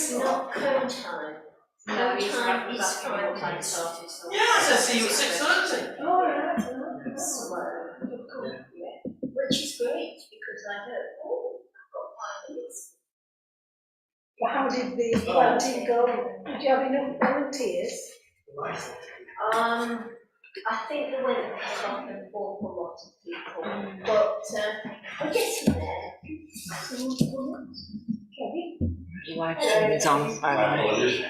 It's not cone time. No, he's time is asking me what time it 5 started. So Yeah, I said see you at 6:30. Oh, right, it's slow. Yeah. Which is great because I know, I've got 5 minutes. Well, how did the planting go? Did you have enough volunteers? I think they went back and forth a lot of people, but we're getting there. live stream is on, by the way.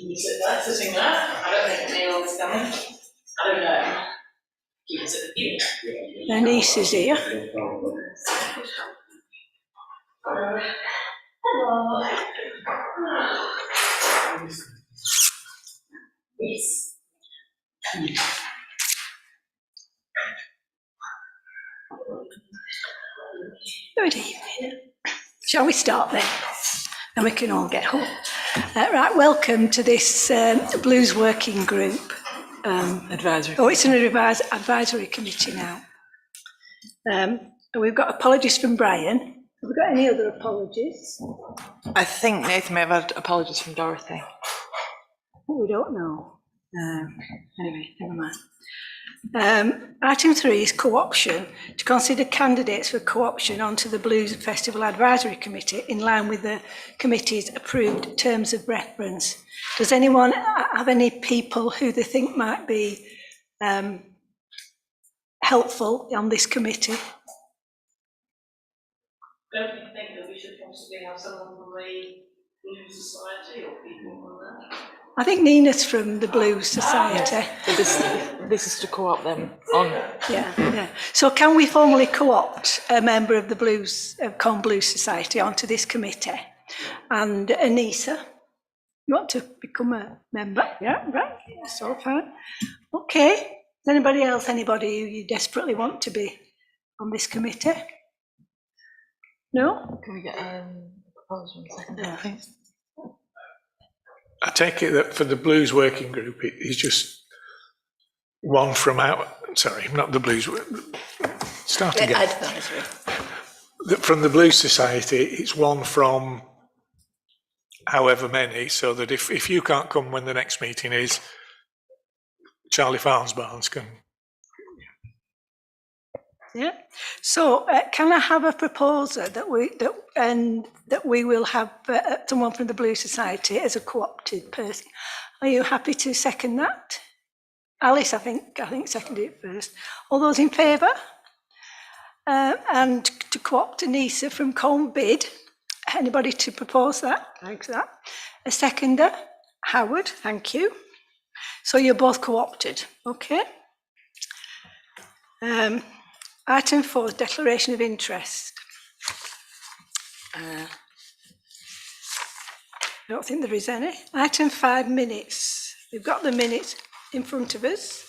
You sit there, sitting there. I don't think Neil is coming. I don't know. Keep it at the view. Their niece is here. Hello. Yes. Good evening. Shall we start then? And we can all get home. Right, welcome to this Blues Working Group. Advisory. Oh, it's an advisory committee now. We've got apologies from Brian. Have we got any other apologies? I think Nathan may have had apologies from Dorothy. Oh, we don't know. Anyway, never mind. Item 3 is co-option, to consider candidates for co-option onto the Blues Festival Advisory Committee in line with the committee's approved terms of reference. Does anyone have any people who they think might be helpful on this committee? Don't you think that we should possibly have someone from the Blue Society or people from that? I think Nina's from the Blues Society. This is to co-op them on. Yeah. So can we formally co-opt a member of the Blues, Colne Blues Society onto this committee? And Anissa, you want to become a member? Yeah, right, that's all fine. Okay, is anybody else, anybody who you desperately want to be on this committee? No? Can we get a proposal in a second? I think. I take it that for the Blues Working Group, it is just one from not the Blues, start again. Advisory. From the Blues Society, it's one from however many, so that if you can't come when the next meeting is, Charlie Farnsbarns can. Yeah. So can I have a proposal that we will have someone from the Blue Society as a co-opted person? Are you happy to second that? Alice, I think seconded it first. All those in favour? And to co-opt Anissa from Colne Bid. Anybody to propose that? Thanks for that. A seconder? Howard, thank you. So you're both co-opted, okay? Item 4 is declaration of interest. I don't think there is any. Item 5, minutes. We've got the minutes in front of us.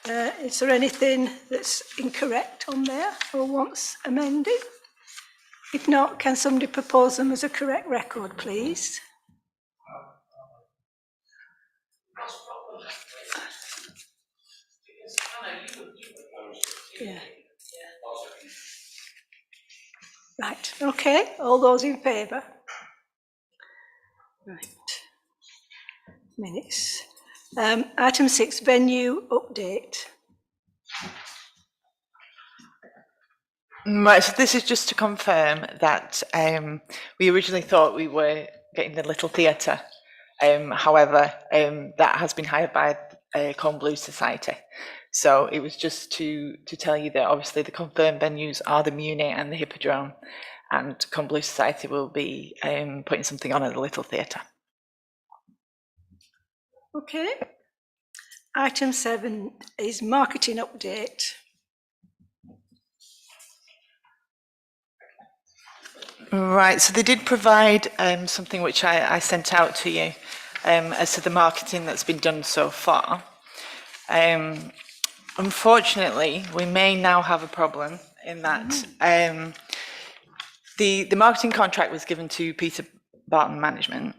Is there anything that's incorrect on there or wants amended? If not, can somebody propose them as a correct record, please? Yeah. Right, okay, all those in favour? Right. Minutes. Item 6, venue update. Right, so this is just to confirm that we originally thought we were getting the Little Theatre. However, that has been hired by Colne Blues Society. So it was just to tell you that obviously the confirmed venues are the Muni and the Hippodrome, and Colne Blues Society will be putting something on at the Little Theatre. Okay. Item 7 is marketing update. Right, so they did provide something which I sent out to you as to the marketing that's been done so far. Unfortunately, we may now have a problem in that The marketing contract was given to Peter Barton Management,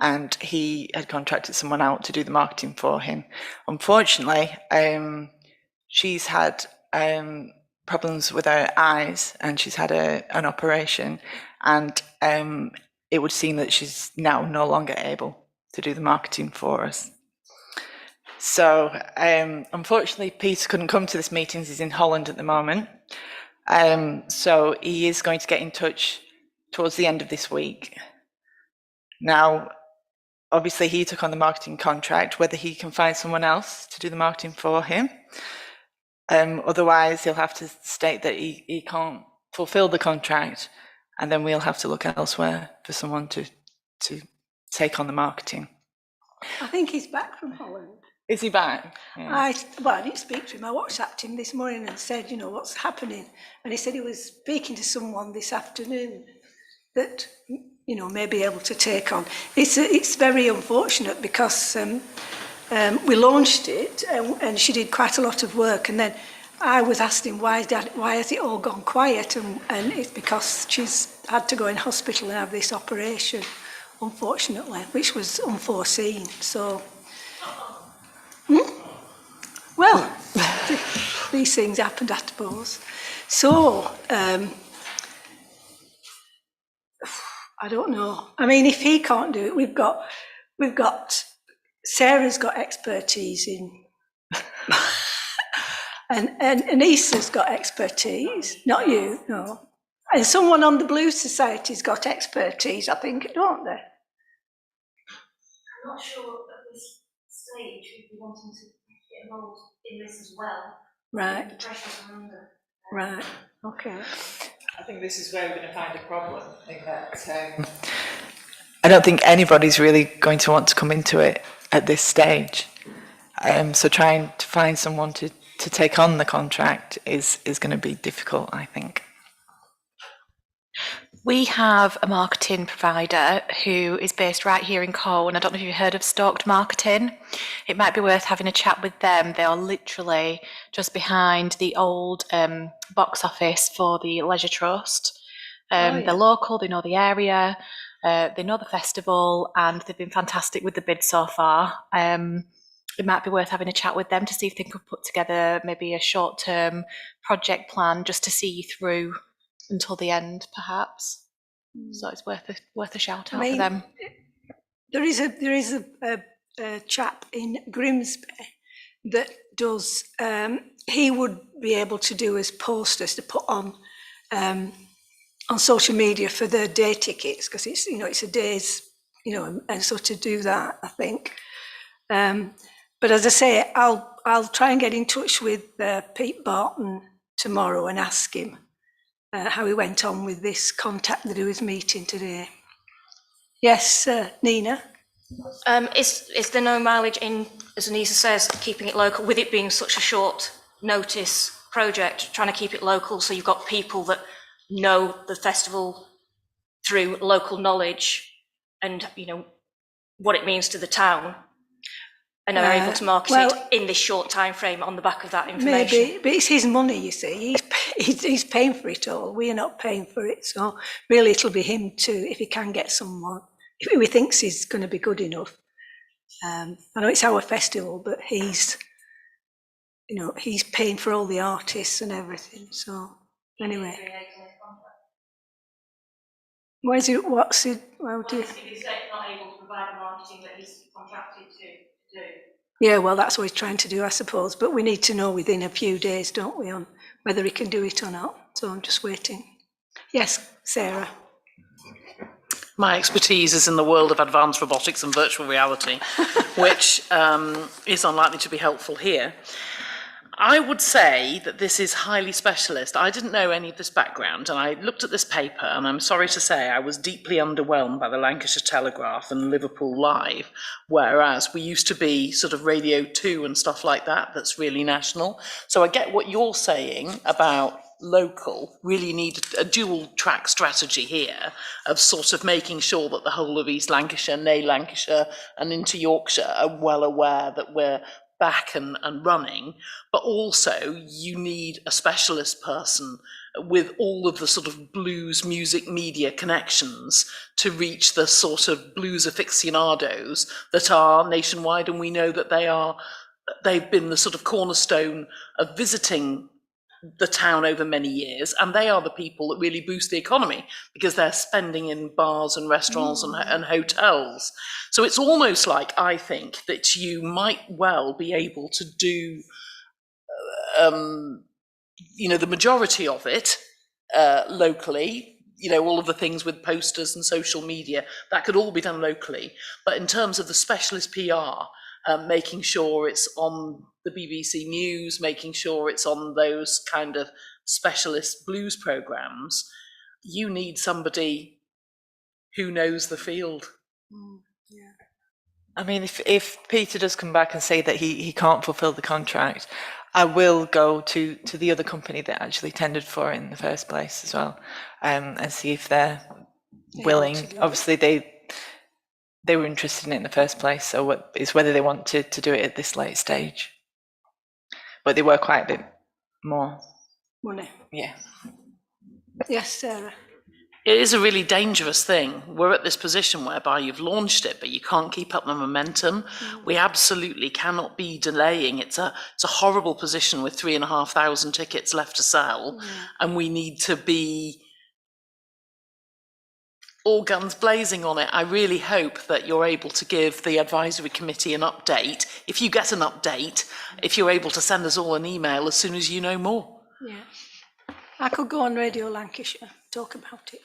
and he had contracted someone out to do the marketing for him. Unfortunately, she's had problems with her eyes, and she's had an operation, and it would seem that she's now no longer able to do the marketing for us. So unfortunately, Peter couldn't come to this meeting. He's in Holland at the moment. So he is going to get in touch towards the end of this week. Now, obviously, he took on the marketing contract, whether he can find someone else to do the marketing for him. Otherwise, he'll have to state that he can't fulfill the contract, and then we'll have to look elsewhere for someone to take on the marketing. I think he's back from Holland. Is he back? Yeah. I didn't speak to him. I WhatsApped him this morning and said, what's happening? And he said he was speaking to someone this afternoon that, may be able to take on. It's very unfortunate because we launched it and she did quite a lot of work. And then I was asking, why has it all gone quiet? And it's because she's had to go in hospital and have this operation, unfortunately, which was unforeseen. So... Well, these things happened, I suppose. So, I don't know. I mean, if he can't do it, we've got Sarah's got expertise in, and Anissa's got expertise. Not you, no. And someone on the Blue Society's got expertise, I think, don't they? I'm not sure at this stage we'd be wanting to get involved in this as well. Right. The pressures are under. Right. Okay. I think this is where we're going to find a problem. I don't think anybody's really going to want to come into it at this stage. So trying to find someone to take on the contract is going to be difficult, I think. We have a marketing provider who is based right here in Colne. I don't know if you've heard of Stalked Marketing. It might be worth having a chat with them. They are literally just behind the old box office for the Leisure Trust. They're local, they know the area, they know the festival, and they've been fantastic with the bid so far. It might be worth having a chat with them to see if they could put together maybe a short-term project plan just to see you through until the end, perhaps. So it's worth a shout out for them. There is a chap in Grimsby that does. He would be able to do as posters to put on social media for the day tickets, because it's a day's, and so to do that, I think. But as I say, I'll try and get in touch with Pete Barton tomorrow and ask him how he went on with this contact that he was meeting today. Yes, Nina? Is there no mileage in, as Anissa says, keeping it local, with it being such a short notice project, trying to keep it local so you've got people that know the festival through local knowledge and, what it means to the town, and are able to market it in this short time frame on the back of that information? Maybe, but it's his money, you see. He's paying for it all. We're not paying for it. So really it'll be him too, if he can get someone, if he thinks he's going to be good enough. I know it's our festival, but he's paying for all the artists and everything. So anyway. How do you... If he's not able to provide the marketing that he's contracted to do. Yeah, well, that's what he's trying to do, I suppose. But we need to know within a few days, don't we, on whether he can do it or not. So I'm just waiting. Yes, Sarah. My expertise is in the world of advanced robotics and virtual reality, which is unlikely to be helpful here. I would say that this is highly specialist. I didn't know any of this background, and I looked at this paper, and I'm sorry to say I was deeply underwhelmed by the Lancashire Telegraph and Liverpool Live, whereas we used to be sort of Radio 2 and stuff like that, that's really national. So I get what you're saying about local, really need a dual track strategy here of sort of making sure that the whole of East Lancashire, nay Lancashire, and into Yorkshire are well aware that we're back and running, but also you need a specialist person with all of the sort of blues music media connections to reach the sort of blues aficionados that are nationwide, and we know that they've been the sort of cornerstone of visiting the town over many years, and they are the people that really boost the economy because they're spending in bars and restaurants and hotels. So it's almost like, I think, that you might well be able to do the majority of it locally, all of the things with posters and social media, that could all be done locally. But in terms of the specialist PR, making sure it's on the BBC News, making sure it's on those kind of specialist blues programmes, you need somebody who knows the field. I mean, if Peter does come back and say that he can't fulfil the contract, I will go to the other company that actually tendered for it in the first place as well, and see if they're willing. Obviously, they were interested in it in the first place, so it's whether they want to do it at this late stage. But they were quite a bit more Money. Yeah. Yes, Sarah. It is a really dangerous thing. We're at this position whereby you've launched it, but you can't keep up the momentum. We absolutely cannot be delaying. It's a horrible position with 3,500 tickets left to sell, and we need to be all guns blazing on it. I really hope that you're able to give the advisory committee an update. If you get an update, if you're able to send us all an email as soon as you know more. Yeah. I could go on Radio Lancashire, talk about it.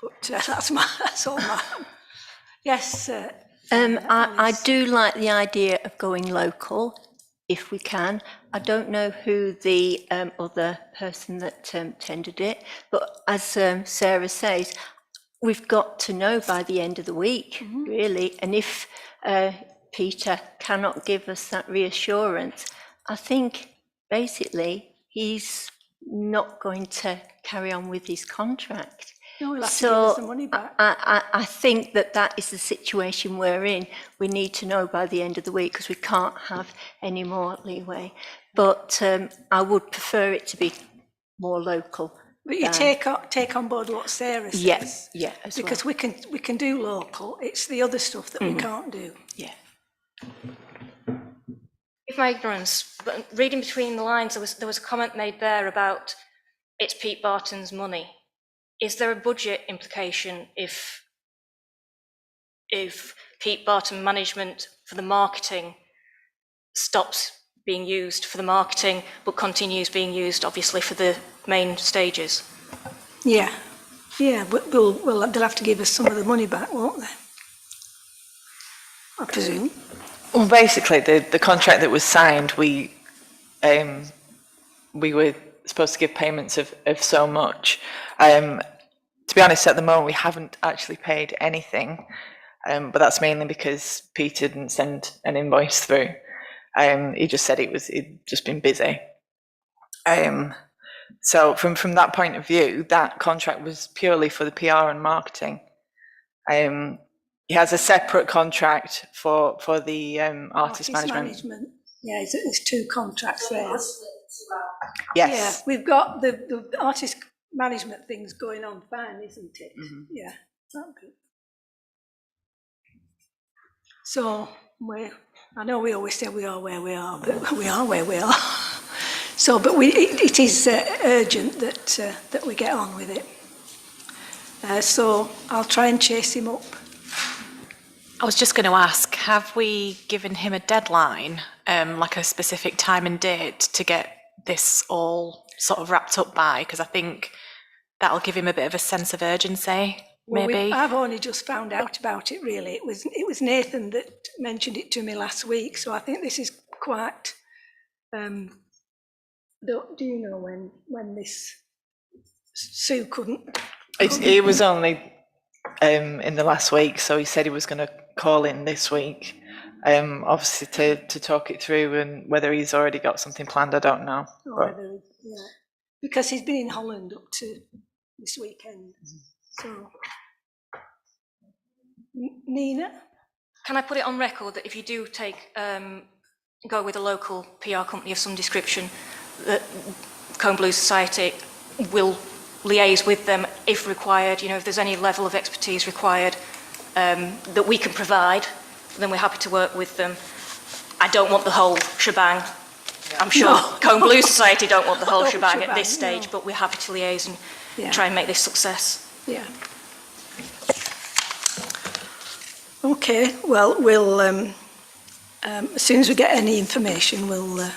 But that's all mine. Yes, I do like the idea of going local, if we can. I don't know who the other person that tendered it, but as Sarah says, we've got to know by the end of the week, really. And if Peter cannot give us that reassurance, I think basically he's not going to carry on with his contract. No, we'll have to give us the money back. I think that is the situation we're in. We need to know by the end of the week because we can't have any more leeway. But I would prefer it to be more local. But you take on board what Sarah says. Yes, yeah, as because well. we can do local. It's the other stuff that we can't do. Yeah. With my ignorance, but reading between the lines, there was a comment made there about it's Pete Barton's money. Is there a budget implication if Pete Barton management for the marketing stops being used for the marketing, but continues being used obviously for the main stages? Yeah, but they'll have to give us some of the money back, won't they? I presume. Well, basically, the contract that was signed, we were supposed to give payments of so much. To be honest, at the moment, we haven't actually paid anything, but that's mainly because Peter didn't send an invoice through. He just said it'd just been busy. So from that point of view, that contract was purely for the PR and marketing. He has a separate contract for the artist management. Yeah, there's two contracts there. Yes. Yeah, we've got the artist management thing's going on fine, isn't it? Yeah, that's good. So I know we always say we are where we are, but we are where we are. So, but it is urgent that we get on with it. So I'll try and chase him up. I was just going to ask, have we given him a deadline, like a specific time and date to get this all sort of wrapped up by? Because I think that'll give him a bit of a sense of urgency, maybe. Well, I've only just found out about it, really. It was Nathan that mentioned it to me last week, so I think this is quite... do you know when this... Sue couldn't... It was only in the last week, so he said he was going to call in this week, obviously to talk it through, and whether he's already got something planned, I don't know. Because he's been in Holland up to this weekend. So, Nina? Can I put it on record that if you do go with a local PR company of some description, that Cone Blue Society will liaise with them if required. You know, if there's any level of expertise required that we can provide, then we're happy to work with them. I don't want the whole shebang. I'm sure Cone Blue Society don't want the whole shebang at this stage, but we're happy to liaise and try and make this success. Yeah. Okay, well, we'll, as soon as we get any information, we'll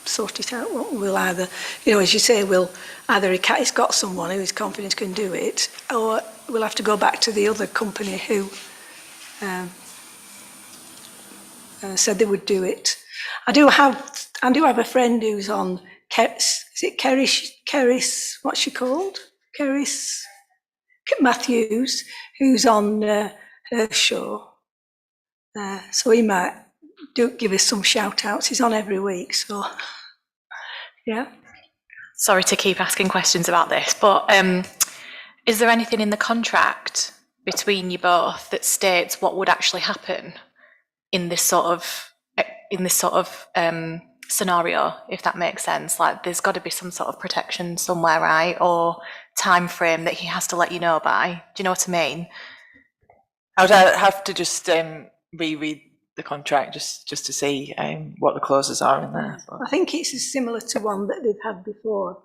sort it out. We'll either, you know, as you say, we'll either he's got someone who is confident can do it, or we'll have to go back to the other company who said they would do it. I do have a friend who's on, is it Keris, what's she called? Keris Matthews, who's on her show. So he might give us some shout outs. He's on every week, so yeah. Sorry to keep asking questions about this, but is there anything in the contract between you both that states what would actually happen in this sort of scenario, if that makes sense? Like, there's got to be some sort of protection somewhere, right? Or time frame that he has to let you know by. Do you know what I mean? I would have to just reread the contract just to see what the clauses are in there. But I think it's similar to one that they've had before.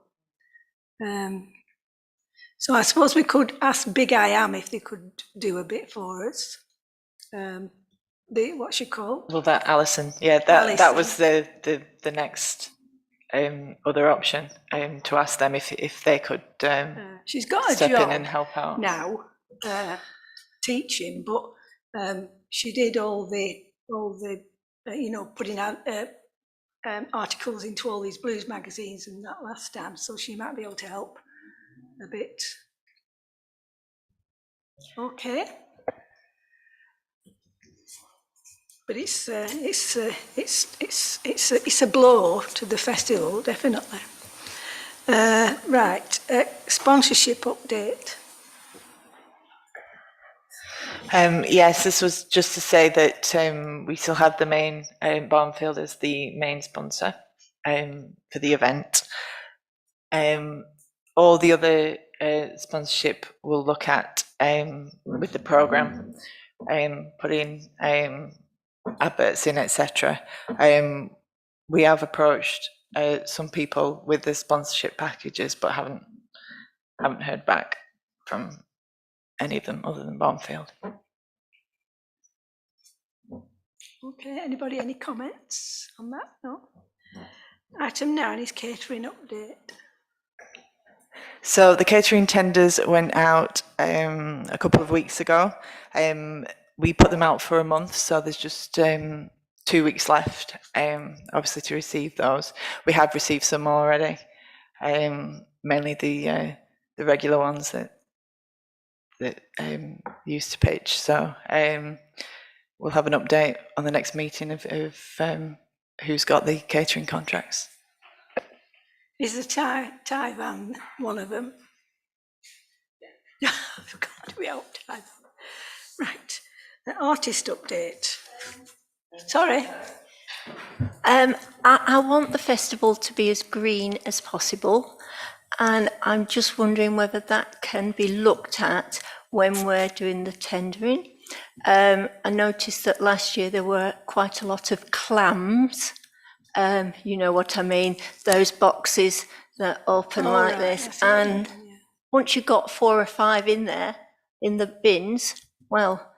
So I suppose we could ask Big I Am if they could do a bit for us. What's she called? well, that Alison, yeah, that was the next other option to ask them if they could She's got a step job in and help out. now teaching, but she did all the you know, putting out articles into all these blues magazines and that last time, so she might be able to help a bit. Okay. But it's a blow to the festival, definitely. Right, sponsorship update. Yes, this was just to say that we still have the main Barnfield as the main sponsor for the event. All the other sponsorship we'll look at with the programme, putting adverts in, etc. We have approached some people with the sponsorship packages, but haven't heard back from any of them other than Barnfield. Okay, anybody, any comments on that? No? Item 9 is catering update. So the catering tenders went out a couple of weeks ago. We put them out for a month, so there's just 2 weeks left, obviously, to receive those. We have received some already, mainly the regular ones that used to pitch. So we'll have an update on the next meeting of who's got the catering contracts. Is the Thai van one of them? I've got to be out Thai van. Right, the artist update. Sorry. I want the festival to be as green as possible, and I'm just wondering whether that can be looked at when we're doing the tendering. I noticed that last year there were quite a lot of clams. You know what I mean, those boxes that open like this, and once you got 4 or 5 in there in the bins, well,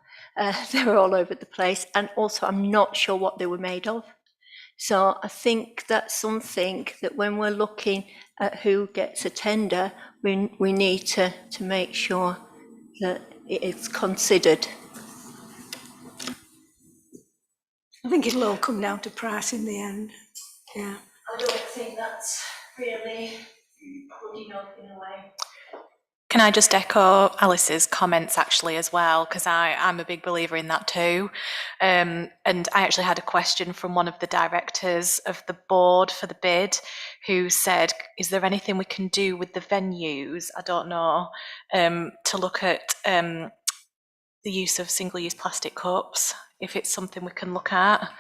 they were all over the place, and also I'm not sure what they were made of. So I think that's something that when we're looking at who gets a tender, we need to make sure that it's considered. I think it'll all come down to price in the end. Yeah. I don't think that's really good enough in a way. Can I just echo Alice's comments actually as well, because I'm a big believer in that too. And I actually had a question from one of the directors of the board for the bid who said, is there anything we can do with the venues? I don't know, to look at the use of single-use plastic cups, if it's something we can look at,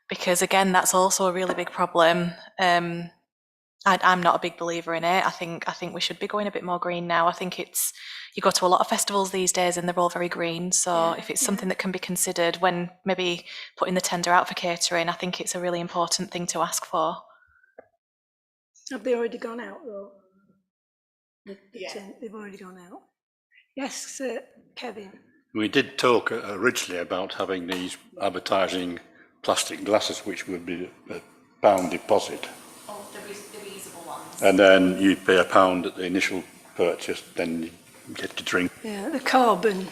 because again, that's also a really big problem. I'm not a big believer in it. I think we should be going a bit more green now. I think you go to a lot of festivals these days and they're all very green. So if it's something that can be considered when maybe putting the tender out for catering, I think it's a really important thing to ask for. Have they already gone out though? They've already gone out. Yes, Kevin. We did talk originally about having these advertising plastic glasses, which would be a £1 deposit. Oh, the reusable ones. And then you pay £1 at the initial purchase, then you get to drink. Yeah, the carbon.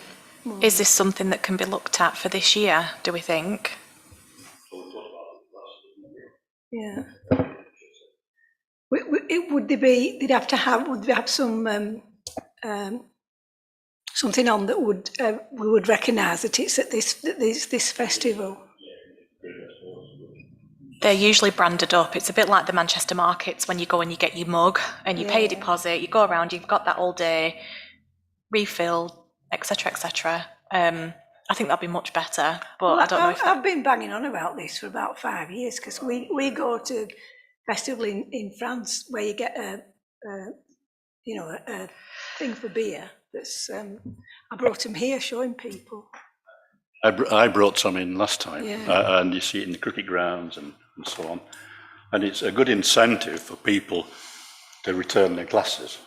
Is this something that can be looked at for this year, do we think? Yeah. Would they have some something on that we would recognise that it's at this festival? They're usually branded up. It's a bit like the Manchester markets when you go and you get your mug and you pay a deposit, you go around, you've got that all day, refill, etc., etc. I think that'd be much better, but I don't know if I've been banging on about this for about 5 years because we go to festival in France where you get a thing for beer. That's I brought them here showing people. I brought some in last time, Yeah. and you see it in the cricket grounds and so on. And it's a good incentive for people to return their glasses.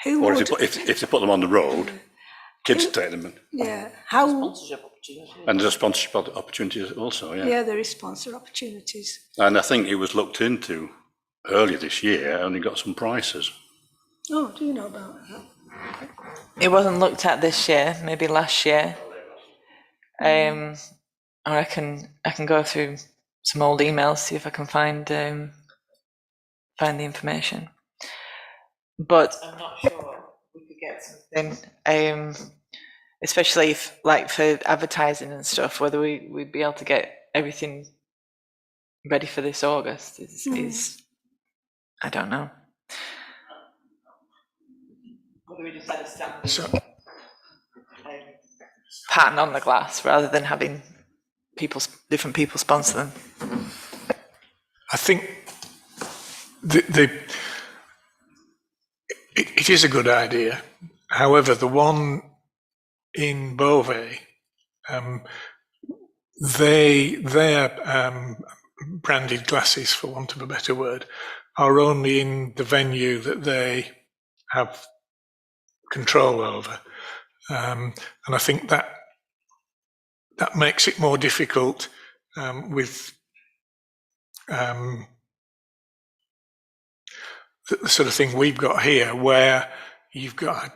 Who Or would? if they put them on the road, kids take them. Yeah. How? Sponsorship opportunity. And there's a sponsorship opportunity also, yeah. Yeah, there is sponsor opportunities. And I think it was looked into earlier this year, and it got some prices. Oh, do you know about that? It wasn't looked at this year, maybe last year. Or I can go through some old emails, see if I can find the information. But I'm not sure we could get something, especially if, like, for advertising and stuff, whether we'd be able to get everything ready for this August is I don't know. Whether we just had a standard pattern on the glass rather than having different people sponsor them. I think it is a good idea. However, the one in Beauvais, their branded glasses, for want of a better word, are only in the venue that they have control over. And I think that makes it more difficult with the sort of thing we've got here, where you've got, I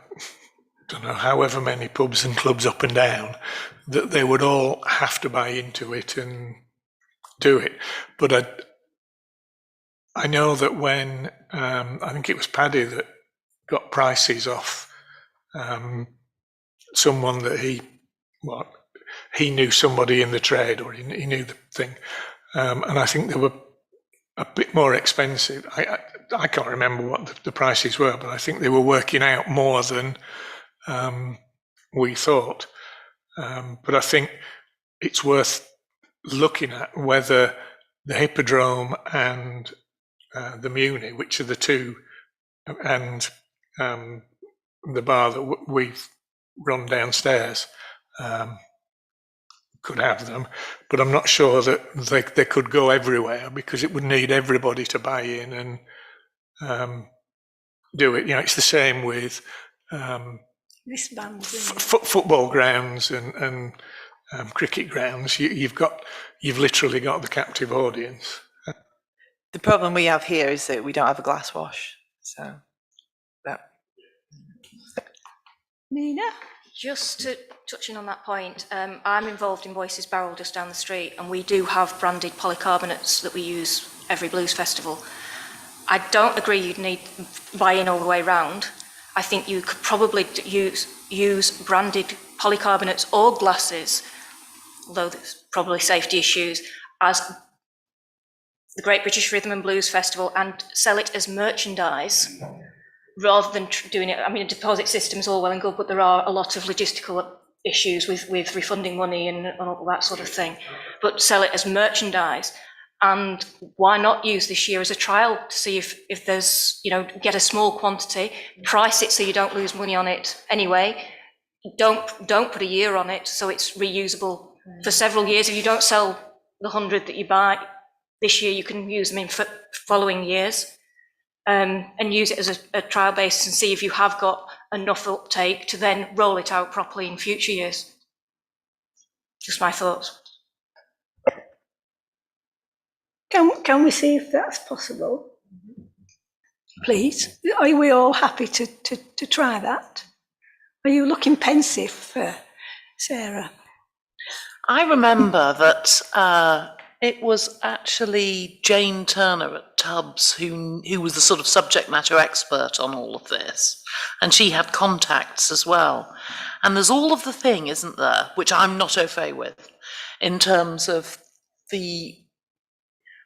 don't know, however many pubs and clubs up and down, that they would all have to buy into it and do it. But I know that when, I think it was Paddy that got prices off someone that he knew somebody in the trade, or he knew the thing, and I think they were a bit more expensive. I can't remember what the prices were, but I think they were working out more than we thought. But I think it's worth looking at whether the Hippodrome and the Muni, which are the two, and the bar that we've run downstairs, could have them, but I'm not sure that they could go everywhere, because it would need everybody to buy in and do it. You know, it's the same with Wristbands. football grounds and cricket grounds. You've literally got the captive audience. The problem we have here is that we don't have a glass wash, so that. Nina? Just to touching on that point, I'm involved in Voices Barrel just down the street, and we do have branded polycarbonates that we use every blues festival. I don't agree you'd need buy-in all the way round. I think you could probably use branded polycarbonates or glasses, although there's probably safety issues, as the Great British Rhythm and Blues Festival, and sell it as merchandise, rather than doing it. I mean, a deposit system's all well and good, but there are a lot of logistical issues with refunding money and all that sort of thing. But sell it as merchandise, And why not use this year as a trial to see if there's, get a small quantity, price it so you don't lose money on it anyway. Don't put a year on it so it's reusable for several years. If you don't sell the 100 that you buy this year, you can use them in following years, and use it as a trial basis and see if you have got enough uptake to then roll it out properly in future years. Just my thoughts. Can we see if that's possible? Please, are we all happy to try that? Are you looking pensive, Sarah? I remember that it was actually Jane Turner at Tubbs who was the sort of subject matter expert on all of this, and she had contacts as well. And there's all of the thing, isn't there, which I'm not au fait with, in terms of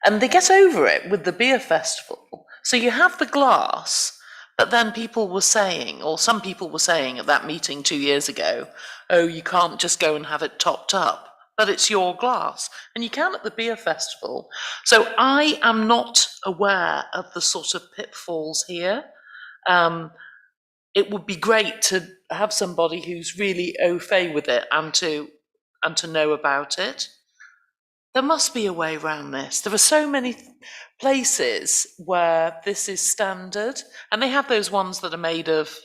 and they get over it with the beer festival. So you have the glass, but then people were saying, or some people were saying at that meeting 2 years ago, oh, you can't just go and have it topped up, but it's your glass. And you can at the beer festival. So I am not aware of the sort of pitfalls here. It would be great to have somebody who's really au fait with it and to know about it. There must be a way around this. There are so many places where this is standard, and they have those ones that are made of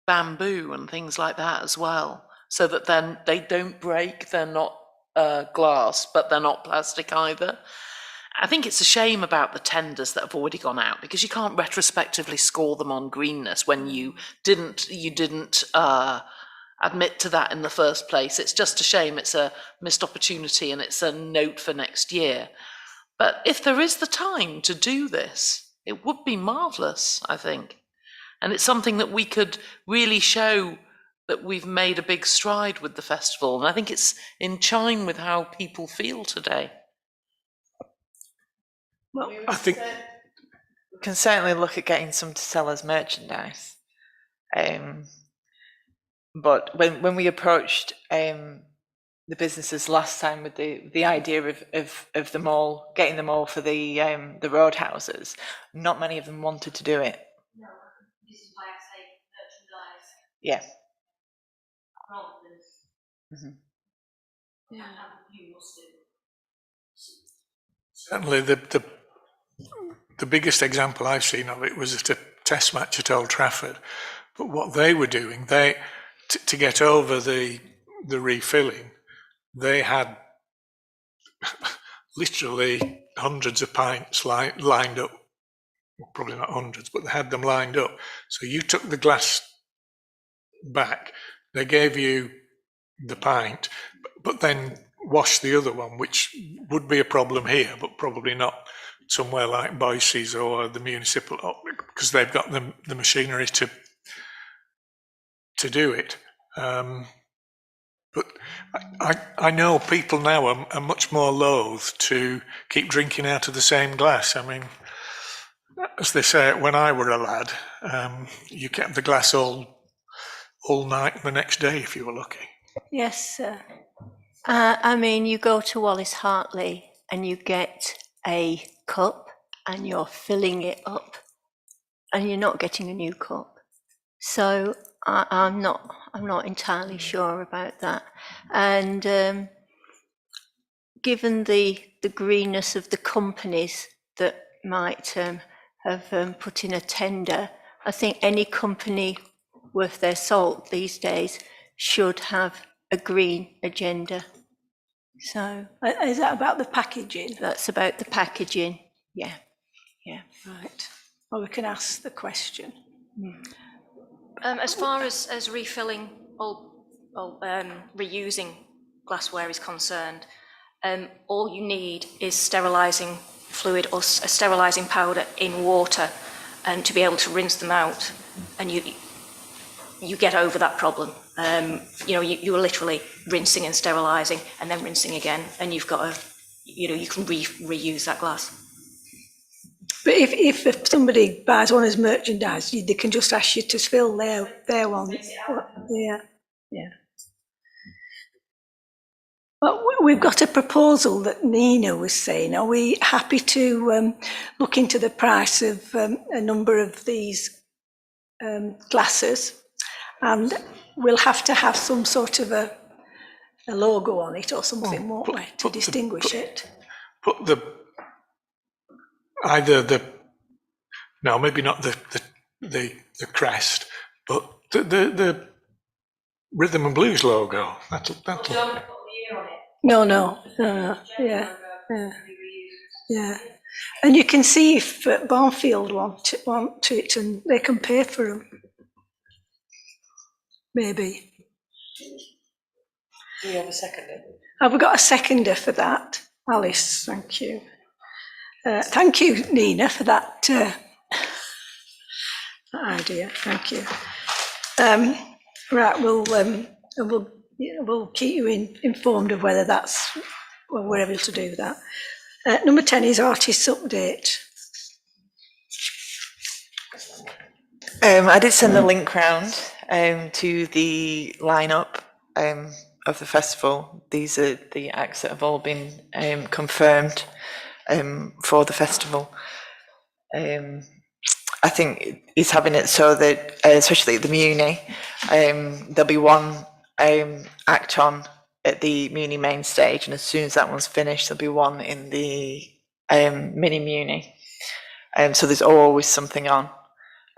bamboo and things like that as well, so that then they don't break. They're not glass, but they're not plastic either. I think it's a shame about the tenders that have already gone out, because you can't retrospectively score them on greenness when you didn't admit to that in the first place. It's just a shame. It's a missed opportunity, and it's a note for next year. But if there is the time to do this, it would be marvellous, I think. And it's something that we could really show that we've made a big stride with the festival. And I think it's in chime with how people feel today. Well, I think We can certainly look at getting some to sell as merchandise. But when we approached the businesses last time with the idea of them all, getting them all for the roadhouses, not many of them wanted to do it. No, this is why I say merchandise. Yeah. Rather than. Mhm. Yeah. You must do. certainly the biggest example I've seen of it was at a test match at Old Trafford. But what they were doing, to get over the refilling, they had literally hundreds of pints lined up. Well, probably not hundreds, but they had them lined up. So you took the glass back, they gave you the pint, but then washed the other one, which would be a problem here, but probably not somewhere like Boise's or the municipal, because they've got the machinery to do it. But I know people now are much more loath to keep drinking out of the same glass. I mean, as they say, when I were a lad, you kept the glass all night the next day if you were lucky. Yes, sir. I mean, you go to Wallace Hartley and you get a cup and you're filling it up and you're not getting a new cup. So I'm not entirely sure about that. And given the greenness of the companies that might have put in a tender, I think any company worth their salt these days should have a green agenda. So Is that about the packaging? that's about the packaging. Yeah. Right. Well, we can ask the question. As far as refilling or reusing glassware is concerned, all you need is sterilising fluid or a sterilising powder in water, and to be able to rinse them out, and you get over that problem. You're literally rinsing and sterilising and then rinsing again, and you've got you can reuse that glass. But if somebody buys one as merchandise, they can just ask you to fill their one. Yeah. Well, we've got a proposal that Nina was saying. Are we happy to look into the price of a number of these glasses? And we'll have to have some sort of a logo on it or something, won't we, to distinguish it? Put no, maybe not the crest, but the Rhythm and Blues logo. That'll. No, yeah. And you can see if Barnfield want it and they can pay for them. Maybe. Do we have a second? Have we got a seconder for that? Alice, thank you. Thank you, Nina, for that idea. Thank you. Right, we'll keep you informed of whether we're able to do that. Number 10 is artist's update. I did send the link round to the lineup of the festival. These are the acts that have all been confirmed for the festival. I think he's having it so that, especially at the Muni, there'll be one act on at the Muni main stage, and as soon as that one's finished, there'll be one in the mini Muni. So there's always something on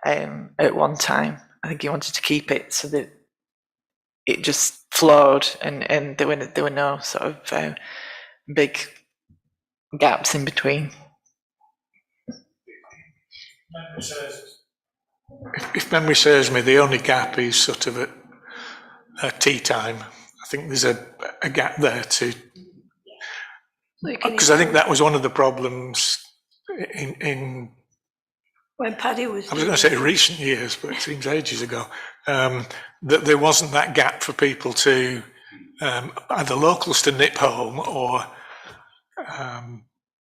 at one time. I think he wanted to keep it so that it just flowed, and there were no sort of big gaps in between. If memory serves me, the only gap is sort of at tea time. I think there's a gap there too, because I think that was one of the problems in when Paddy was. I was going to say recent years, but it seems ages ago, that there wasn't that gap for people to either locals to nip home or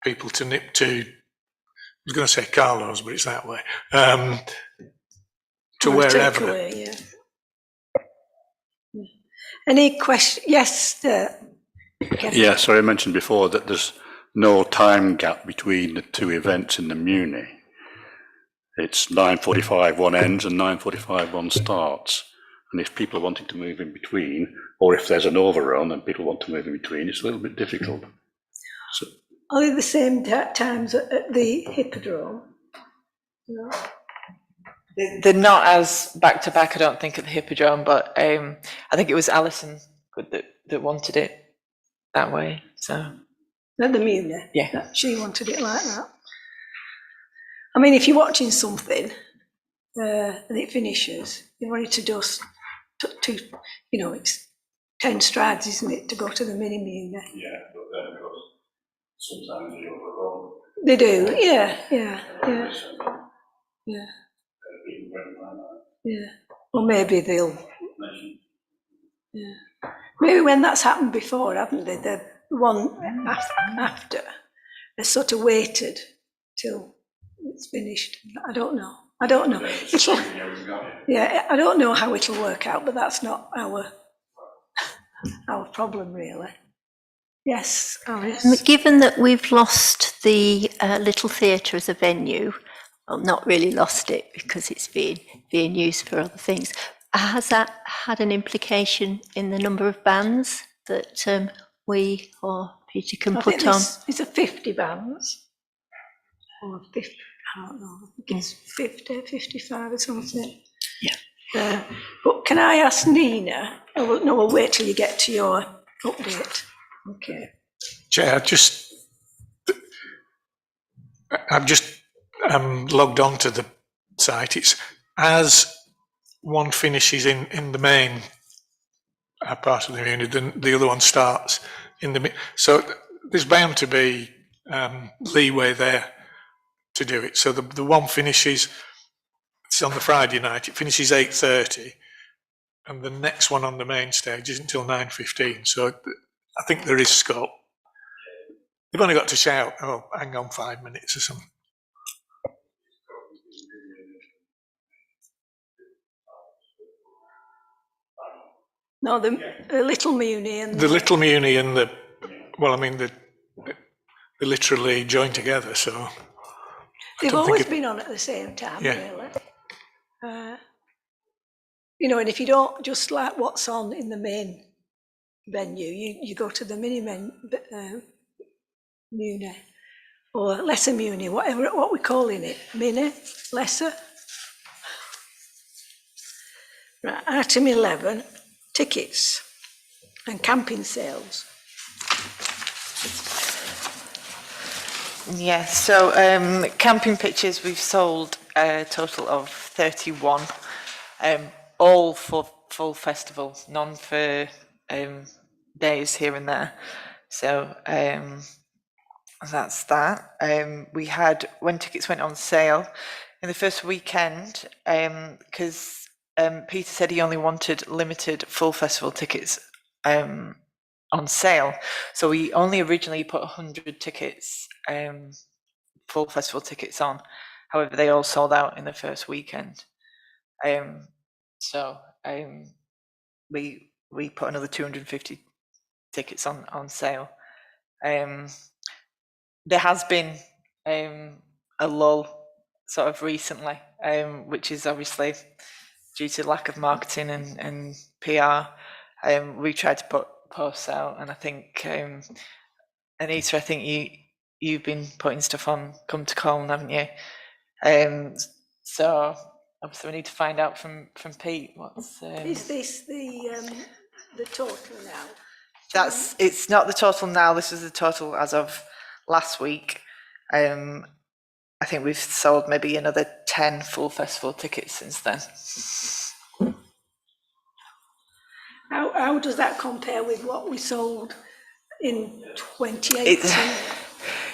people to nip to. I was going to say Carlo's, but it's that way. To wherever. Takeaway, yeah. Any question? Yes. Yeah, sorry, I mentioned before that there's no time gap between the two events in the Muni. It's 9:45 one ends and 9:45 one starts. And if people are wanting to move in between, or if there's an overrun and people want to move in between, it's a little bit difficult. So, Are they the same times at the Hippodrome? No. They're not as back to back, I don't think, at the Hippodrome, but I think it was Alison that wanted it that way. So At the Muni? Yeah. She wanted it like that. I mean, if you're watching something and it finishes, you want it to just, it's 10 strides, isn't it, to go to the mini Muni? yeah, but then sometimes they overrun. They do, yeah. Yeah. Or maybe they'll. Yeah. Maybe when that's happened before, haven't they? The one after, they sort of waited till it's finished. I don't know. Yeah, I don't know how it'll work out, but that's not our problem, really. Yes, Alice. Given that we've lost the Little Theatre as a venue, well, not really lost it because it's being used for other things, has that had an implication in the number of bands that we or Peter can I put think on? Is it 50 bands? Or 50, I don't know. I think it's 50, 55 or something. Yeah. But can I ask Nina? Oh, no, we'll wait till you get to your update. Okay. Chair, I've just logged on to the site. It's as one finishes in the main part of the Muni, then the other one starts in the. So there's bound to be leeway there to do it. So the one finishes. It's on the Friday night. It finishes 8:30, and the next one on the main stage isn't until 9:15. So I think there is scope. They've only got to shout, "Oh, hang on 5 minutes" or something. No, the Little Muni and The Little Muni and the, well, I mean, they're literally joined together, so. they've don't think always it- been on at the same time, Yeah. really. You know, and if you don't just like what's on in the main venue, you go to the mini Muni or lesser Muni, what we're calling it, mini, lesser. Right, item 11, tickets and camping sales. Yeah, so camping pitches, we've sold a total of 31, all for full festivals, none for days here and there. So that's that. We had, when tickets went on sale in the first weekend, because Peter said he only wanted limited full festival tickets on sale. So we only originally put 100 tickets, full festival tickets on. However, they all sold out in the first weekend. So we put another 250 tickets on sale. There has been a lull sort of recently, which is obviously due to lack of marketing and PR. We tried to put posts out, and I think Anita, I think you've been putting stuff on Come to Colne, haven't you? So obviously we need to find out from Pete what's. Is this the total now? It's not the total now. This is the total as of last week. I think we've sold maybe another 10 full festival tickets since then. How does that compare with what we sold in 2018?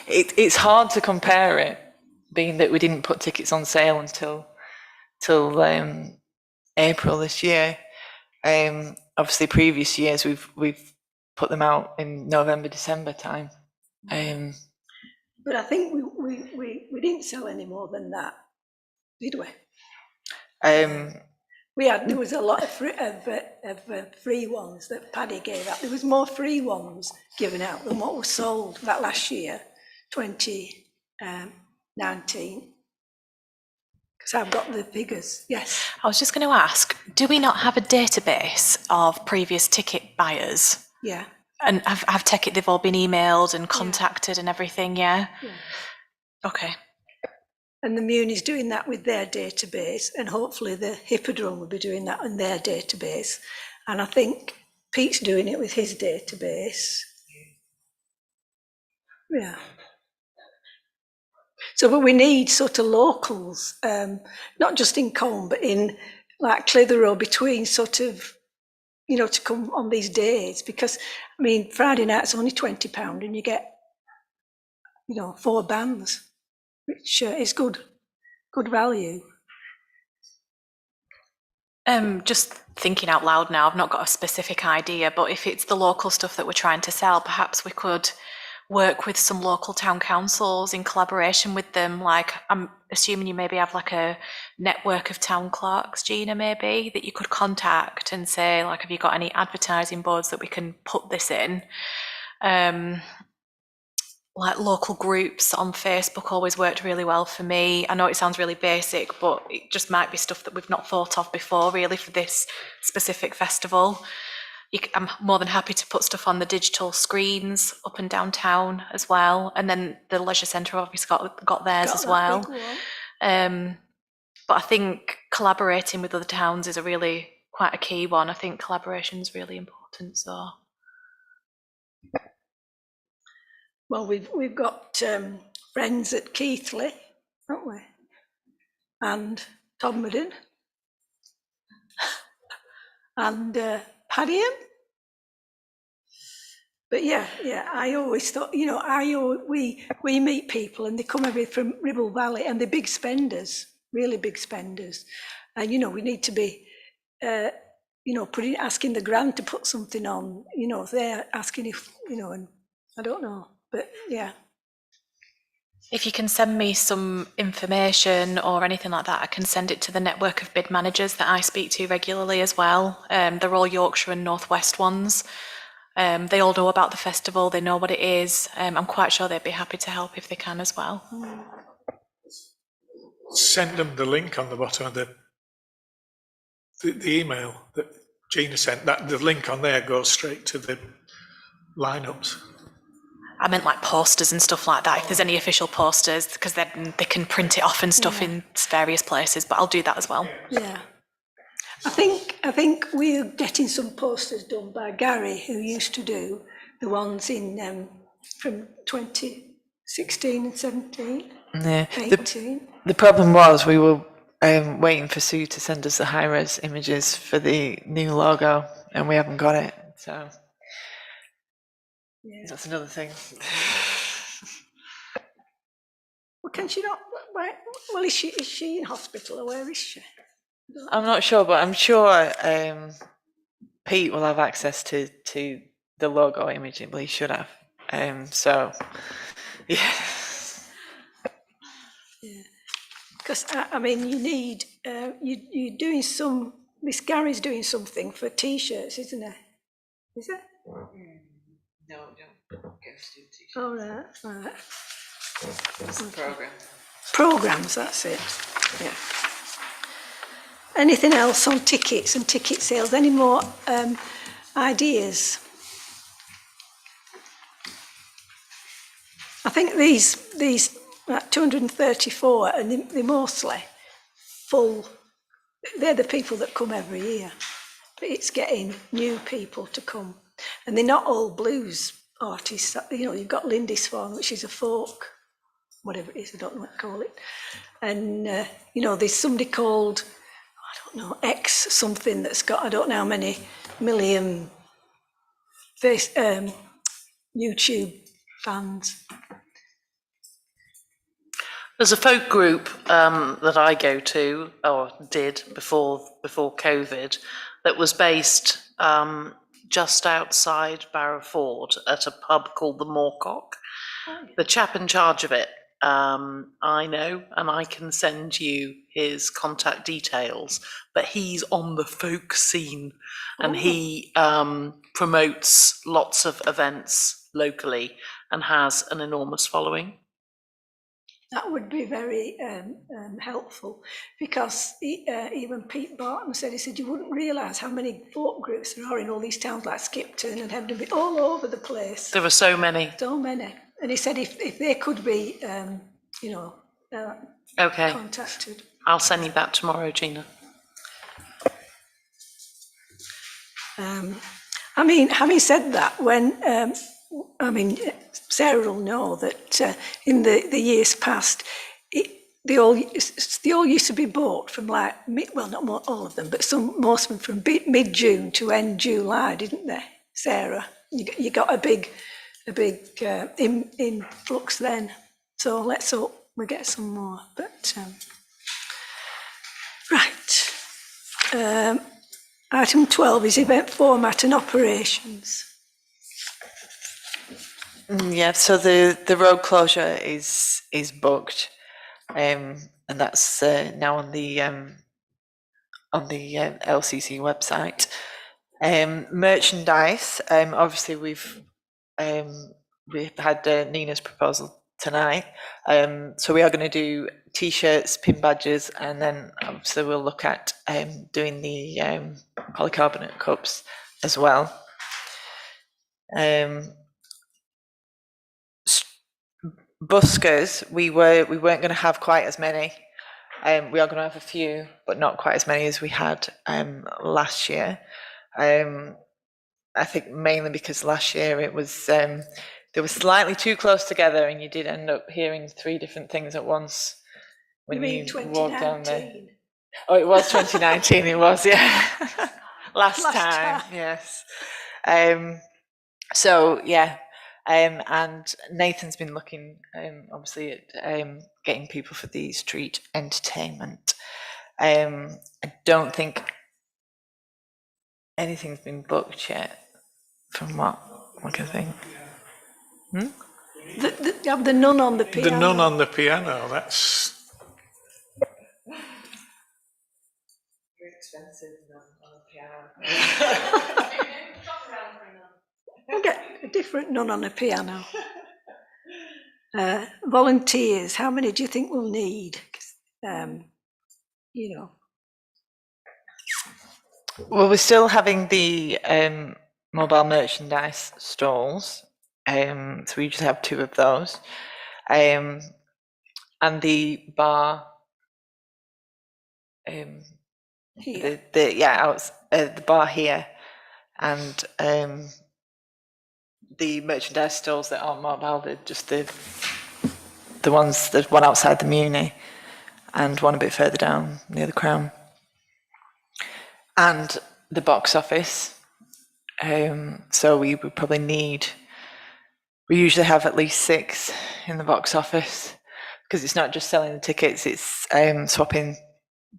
It's hard to compare it, being that we didn't put tickets on sale until April this year. Obviously, previous years we've put them out in November, December time. But I think we didn't sell any more than that, did we? There was a lot of free ones that Paddy gave out. There was more free ones given out than what was sold that last year, 2019. Because I've got the figures, yes. I was just going to ask, do we not have a database of previous ticket buyers? Yeah. And they've all been emailed and contacted and everything, yeah? Okay. And the Muni's doing that with their database, and hopefully the Hippodrome will be doing that in their database. And I think Pete's doing it with his database. Yeah. So, but we need sort of locals, not just in Colne, but in like Clitheroe, between sort of, you know, to come on these days. Because, I mean, Friday night's only £20 and you get, you know, 4 bands, which is good value. Just thinking out loud now, I've not got a specific idea, but if it's the local stuff that we're trying to sell, perhaps we could work with some local town councils in collaboration with them. Like, I'm assuming you maybe have like a network of town clerks, Gina, maybe, that you could contact and say, like, have you got any advertising boards that we can put this in? Like local groups on Facebook always worked really well for me. I know it sounds really basic, but it just might be stuff that we've not thought of before, really, for this specific festival. I'm more than happy to put stuff on the digital screens up and down town as well. And then the leisure centre obviously got theirs as well. But I think collaborating with other towns is quite a key one. I think collaboration is really important. So. Well, we've got friends at Keighley, haven't we? And Todmorden. And Padiham. But yeah, I always thought, you know, we meet people and they come every from Ribble Valley and they're big spenders, really big spenders. And, you know, we need to be, you know, asking the Grand to put something on, you know, if they're asking if, you know, and I don't know. But yeah. If you can send me some information or anything like that, I can send it to the network of bid managers that I speak to regularly as well. They're all Yorkshire and North West ones. They all know about the festival, they know what it is. I'm quite sure they'd be happy to help if they can as well. Send them the link on the bottom of the email that Gina sent. That the link on there goes straight to the lineups. I meant like posters and stuff like that, if there's any official posters, because then they can print it off and stuff in various places, but I'll do that as well. Yeah. I think we're getting some posters done by Gary, who used to do the ones in from 2016 and 17, Yeah. 18. The problem was we were waiting for Sue to send us the high-res images for the new logo, and we haven't got it. So that's another thing. Well, can she not? Well, is she in hospital, or where is she? I'm not sure, but I'm sure Pete will have access to the logo image. Well, he should have. So, yeah. Yeah. Because I mean, you need you're doing some. This Gary's doing something for T-shirts, isn't he? Is it? No, don't get us to do T-shirts. Oh, right. It's the program. Programs, that's it. Yeah. Anything else on tickets and ticket sales? Any more ideas? I think these 234, and they're mostly full. They're the people that come every year. But it's getting new people to come, and they're not all blues artists. You know, you've got Lindisfarne, which is a folk, whatever it is, I don't know what to call it. And you know, there's somebody called, I don't know, X something that's got, I don't know how many million YouTube fans. There's a folk group that I go to, or did before COVID, that was based just outside Barrowford at a pub called the Moorcock. The chap in charge of it, I know, and I can send you his contact details, but he's on the folk scene, and he promotes lots of events locally and has an enormous following. That would be very helpful, because even Pete Barton said, he said, you wouldn't realise how many folk groups there are in all these towns like Skipton and Hebden, all over the place. There are so many. So many. And he said if they could be, you know, Okay, contacted. I'll send you that tomorrow, Gina. I mean, having said that, when, I mean, Sarah will know that in the years past, they all used to be bought from like, well, not all of them, but most of them from mid-June to end July, didn't they, Sarah? You got a big influx then. So let's hope we get some more. But right. Item 12 is event format and operations. Yeah, so the road closure is booked, and that's now on the LCC website. Merchandise, obviously we've had Nina's proposal tonight, so we are going to do T-shirts, pin badges, and then obviously we'll look at doing the polycarbonate cups as well. Buskers, we weren't going to have quite as many. We are going to have a few, but not quite as many as we had last year. I think mainly because last year it was they were slightly too close together, and you did end up hearing 3 different things at once when you walked down there. Oh, it was 2019. It was, yeah. last time, yes. So yeah. And Nathan's been looking, obviously, at getting people for the street entertainment. I don't think anything's been booked yet, from what I can think. The nun on the piano. The nun on the piano, that's, We'll get a different nun on a piano. Volunteers, how many do you think we'll need? You know, Well, we're still having the mobile merchandise stalls, so we usually have 2 of those, and the bar. here. The bar here, and the merchandise stalls that aren't mobile, they're just the ones, there's one outside the Muni and one a bit further down near the Crown, and the box office. So we would probably need, we usually have at least 6 in the box office, because it's not just selling the tickets, it's swapping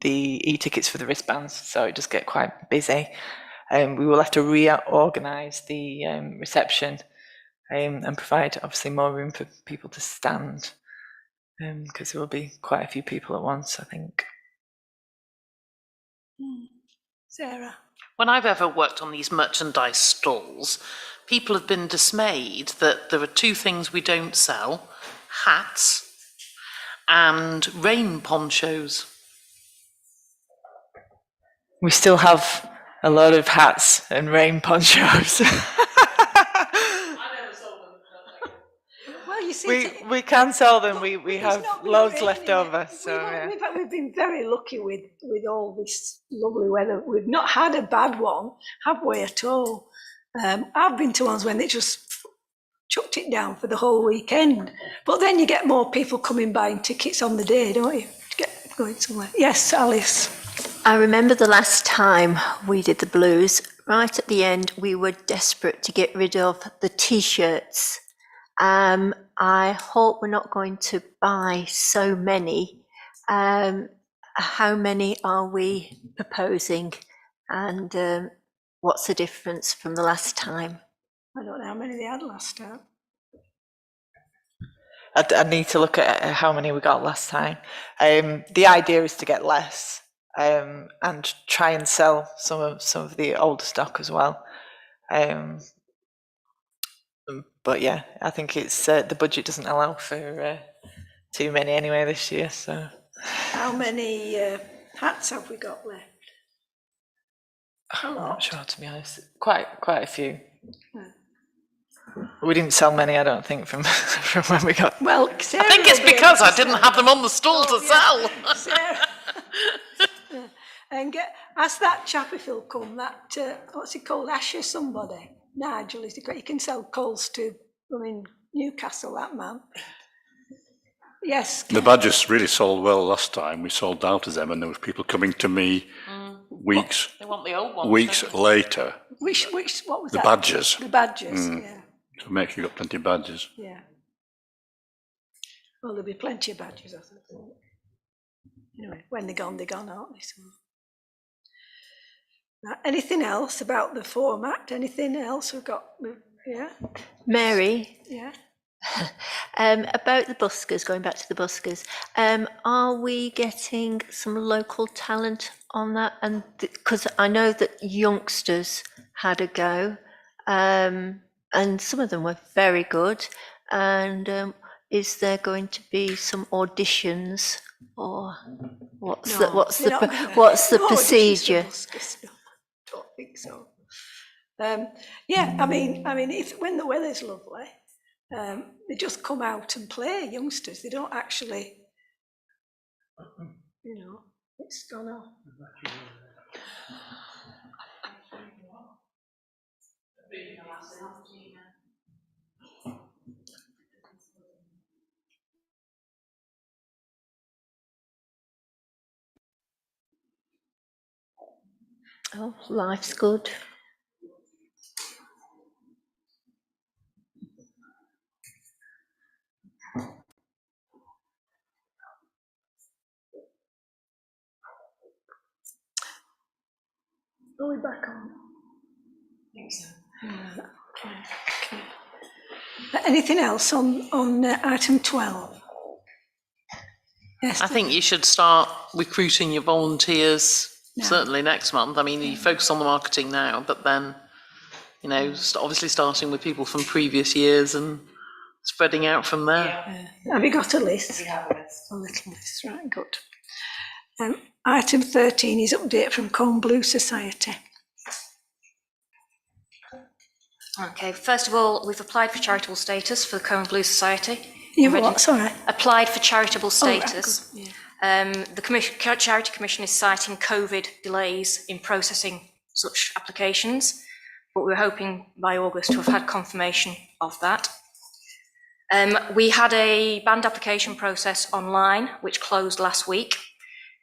the e-tickets for the wristbands, so it does get quite busy. We will have to reorganise the reception and provide obviously more room for people to stand, because there will be quite a few people at once, I think. Sarah? When I've ever worked on these merchandise stalls, people have been dismayed that there are 2 things we don't sell: hats and rain ponchos. We still have a lot of hats and rain ponchos. Well, you see, we can sell them. We it's have not been loads raining left yet. over. So yeah. We've been very lucky with all this lovely weather. We've not had a bad one, have we, at all? I've been to ones when they just chucked it down for the whole weekend. But then you get more people coming buying tickets on the day, don't you? To get going somewhere. Yes, Alice. I remember the last time we did the blues, right at the end, we were desperate to get rid of the T-shirts. I hope we're not going to buy so many. How many are we proposing? And what's the difference from the last time? I don't know how many they had last time. I need to look at how many we got last time. The idea is to get less and try and sell some of the older stock as well. But yeah, I think it's the budget doesn't allow for too many anyway this year. So How many hats have we got left? I'm not sure, to be honest. Quite a few. We didn't sell many, I don't think, from when we got. Well, Sarah I think it's will be because able I to didn't sell. have them on the stall to sell. Sarah. And ask that chap if he'll come, that, what's he called, Asher somebody? Nigel, is he called? You can sell coals to, Newcastle, that man. Yes. The badges really sold well last time. We sold out of them, and there was people coming to me weeks They want the old ones. weeks don't they? later. Which, what was The that? badges. The badges, yeah, So make sure you got plenty of badges. yeah. Well, there'll be plenty of badges, I think. Anyway, when they're gone, aren't they? So. Anything else about the format? Anything else we've got? Yeah, Mary, yeah. about the buskers, going back to the buskers, are we getting some local talent on that? And because I know that youngsters had a go, and some of them were very good. And is there going to be some auditions, or what's No, what's they're the not gonna- what's the no auditions for procedure? buskers, no, I don't think so. Yeah, I mean, if when the weather's lovely, they just come out and play. Youngsters, they don't actually, it's gone off. Oh, life's good. Are we back on? I think so. Yeah, okay. Anything else on item 12? Yes. I think you should start recruiting your volunteers, certainly next month. I mean, you focus on the marketing now, but then, you know, obviously starting with people from previous years and spreading out from there. Have you got a list? We have a list. A little list, right, good. Item 13 is update from Colne Blue Society. Okay, first of all, we've applied for charitable status for the Colne Blue Society. You've what, sorry? Applied for charitable Oh, right, status. good, yeah. The Charity Commission is citing COVID delays in processing such applications, but we're hoping by August to have had confirmation of that. We had a band application process online, which closed last week.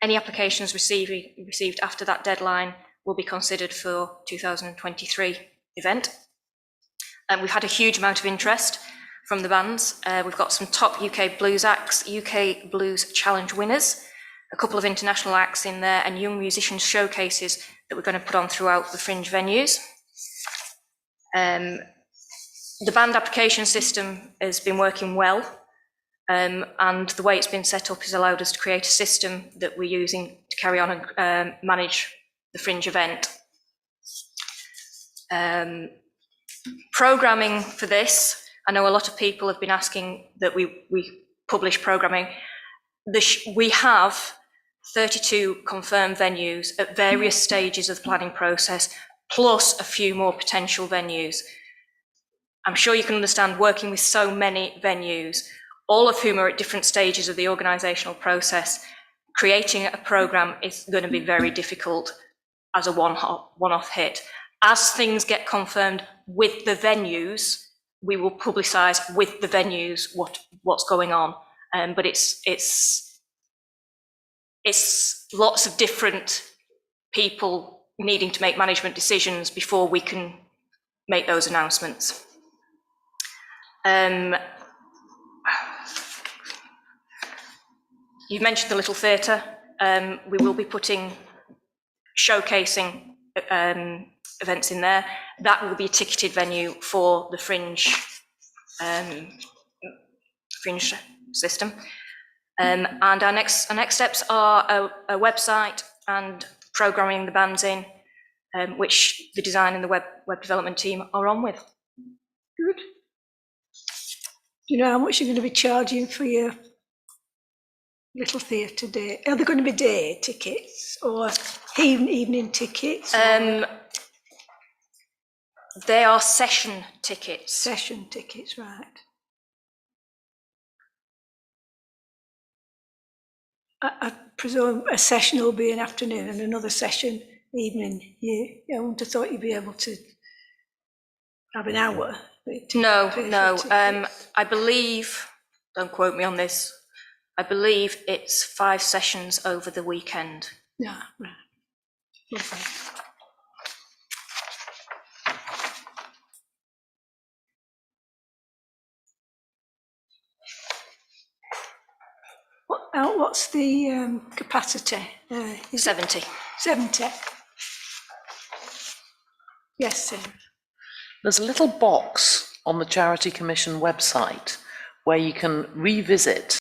Any applications received after that deadline will be considered for 2023 event. We've had a huge amount of interest from the bands. We've got some top UK blues acts, UK Blues Challenge winners, a couple of international acts in there, and young musicians showcases that we're going to put on throughout the Fringe venues. The band application system has been working well, and the way it's been set up has allowed us to create a system that we're using to carry on and manage the Fringe event. Programming for this, I know a lot of people have been asking that we publish programming. We have 32 confirmed venues at various stages of the planning process, plus a few more potential venues. I'm sure you can understand, working with so many venues, all of whom are at different stages of the organisational process, creating a programme is going to be very difficult as a one-off hit. As things get confirmed with the venues, we will publicise with the venues what's going on. But it's lots of different people needing to make management decisions before we can make those announcements. You've mentioned the Little Theatre. We will be showcasing events in there. That will be a ticketed venue for the Fringe system. And our next steps are a website and programming the bands in, which the design and the web development team are on with. Good. Do you know how much you're going to be charging for your Little Theatre day? Are they going to be day tickets or evening tickets? They are session tickets. Session tickets, right. I presume a session will be an afternoon and another session evening. I wouldn't have thought you'd be able to have an hour. No. I believe, don't quote me on this, I believe it's 5 sessions over the weekend. Yeah, right. Lovely. What's the capacity? 70. 70. Yes, Sarah. There's a little box on the Charity Commission website where you can revisit